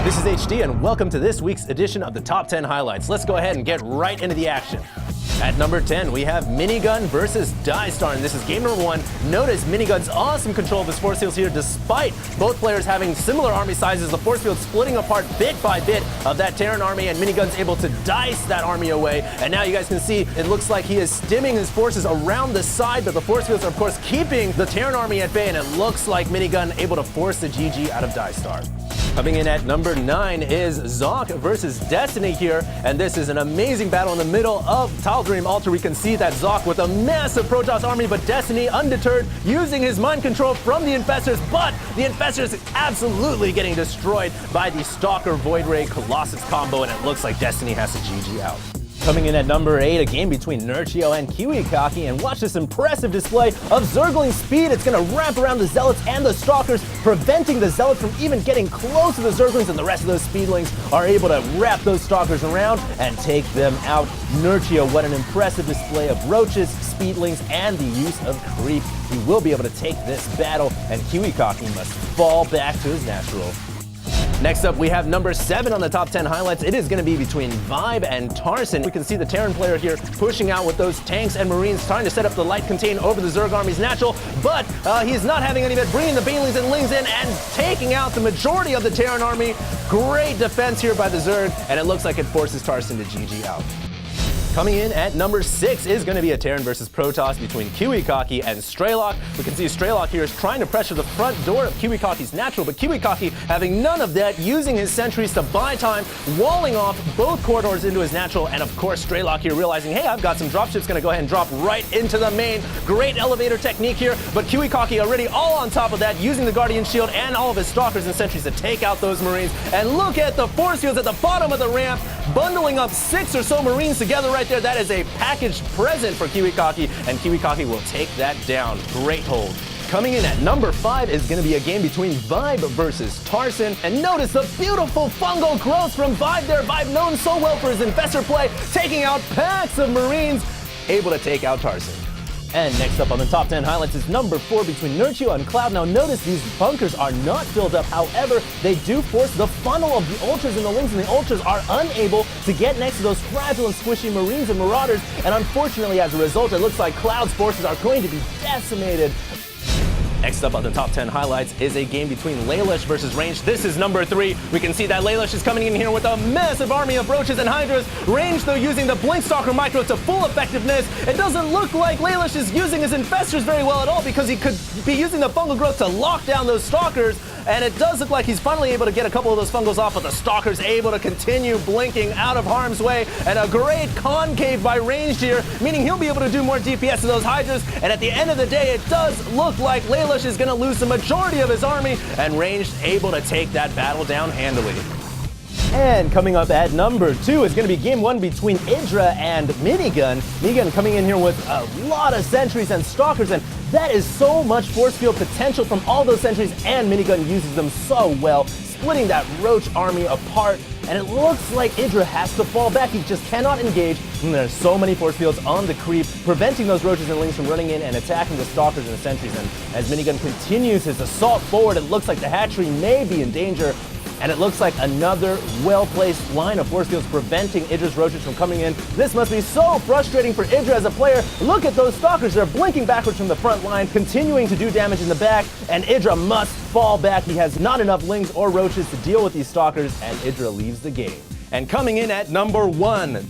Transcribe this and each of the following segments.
This is HD and welcome to this week's edition of the Top 10 Highlights. Let's go ahead and get right into the action. At number 10, we have Minigun versus Dystar, and this is game number 1. Notice Minigun's awesome control of his force fields here, despite both players having similar army sizes. The force field splitting apart bit by bit of that Terran army, and Minigun's able to dice that army away. And now you guys can see it looks like he is stemming his forces around the side, but the force fields are of course keeping the Terran army at bay, and it looks like Minigun able to force the GG out of Dystar. Coming in at number 9 is Zonk versus Destiny here, and this is an amazing battle in the middle of Tal'Darim Altar. We can see that Zonk with a massive Protoss army, but Destiny undeterred, using his mind control from the Infestors, but the Infestors absolutely getting destroyed by the Stalker Void Ray Colossus combo, and it looks like Destiny has to GG out. Coming in at number 8, a game between Nurchio and Kiwikaki, and watch this impressive display of Zergling speed. It's going to wrap around the Zealots and the Stalkers, preventing the Zealots from even getting close to the Zerglings, and the rest of those Speedlings are able to wrap those Stalkers around and take them out. Nurchio, what an impressive display of Roaches, Speedlings, and the use of Creep. He will be able to take this battle, and Kiwikaki must fall back to his natural. Next up, we have number 7 on the top 10 highlights. It is going to be between Vibe and Tarson. We can see the Terran player here pushing out with those tanks and Marines, trying to set up the light contain over the Zerg army's natural, but he's not having any of it, bringing the Banelings and Lings in and taking out the majority of the Terran army. Great defense here by the Zerg, and it looks like it forces Tarson to GG out. Coming in at number 6 is going to be a Terran versus Protoss between Kiwikaki and Straylock. We can see Straylock here is trying to pressure the front door of Kiwikaki's natural, but Kiwikaki having none of that, using his sentries to buy time, walling off both corridors into his natural, and of course Straylock here realizing, hey, I've got some dropships, going to go ahead and drop right into the main. Great elevator technique here, but Kiwikaki already all on top of that, using the Guardian Shield and all of his Stalkers and sentries to take out those Marines. And look at the force fields at the bottom of the ramp, bundling up 6 or so Marines together right there. That is a packaged present for Kiwikaki, and Kiwikaki will take that down. Great hold. Coming in at number 5 is going to be a game between Vibe versus Tarson, and notice the beautiful fungal growth from Vibe there. Vibe known so well for his Infestor play, taking out packs of Marines, able to take out Tarson. And next up on the top 10 highlights is number 4 between Nurchio and Cloud. Now notice these bunkers are not filled up. However, they do force the funnel of the Ultras and the Lings, and the Ultras are unable to get next to those fragile and squishy Marines and Marauders. And unfortunately, as a result, it looks like Cloud's forces are going to be decimated. Next up on the top 10 highlights is a game between Laelish versus Range. This is number 3. We can see that Laelish is coming in here with a massive army of Roaches and Hydras. Range, though, using the Blinkstalker Micro to full effectiveness. It doesn't look like Laelish is using his Infestors very well at all, because he could be using the Fungal Growth to lock down those Stalkers. And it does look like he's finally able to get a couple of those Fungals off, but the Stalker's able to continue blinking out of harm's way. And a great concave by Range here, meaning he'll be able to do more DPS to those Hydras. And at the end of the day, it does look like Laelish is going to lose the majority of his army, and Range able to take that battle down handily. And coming up at number 2 is going to be game 1 between Idra and Minigun. Minigun coming in here with a lot of sentries and Stalkers, and that is so much force field potential from all those sentries, and Minigun uses them so well, splitting that Roach army apart. And it looks like Idra has to fall back. He just cannot engage, and there's so many force fields on the creep, preventing those Roaches and Lings from running in and attacking the Stalkers and the sentries. And as Minigun continues his assault forward, it looks like the hatchery may be in danger. And it looks like another well-placed line of force fields preventing Idra's Roaches from coming in. This must be so frustrating for Idra as a player. Look at those Stalkers. They're blinking backwards from the front line, continuing to do damage in the back, and Idra must fall back. He has not enough Lings or Roaches to deal with these Stalkers, and Idra leaves the game. And coming in at number 1,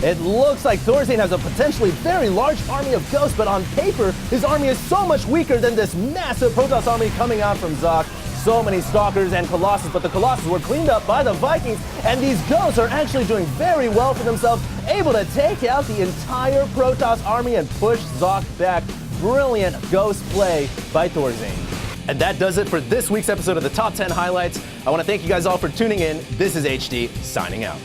it looks like Thorstein has a potentially very large army of Ghosts, but on paper, his army is so much weaker than this massive Protoss army coming out from Zonk. So many Stalkers and Colossus, but the Colossus were cleaned up by the Vikings, and these Ghosts are actually doing very well for themselves, able to take out the entire Protoss army and push Zonk back. Brilliant Ghost play by Thorstein. And that does it for this week's episode of the Top 10 Highlights. I want to thank you guys all for tuning in. This is HD, signing out.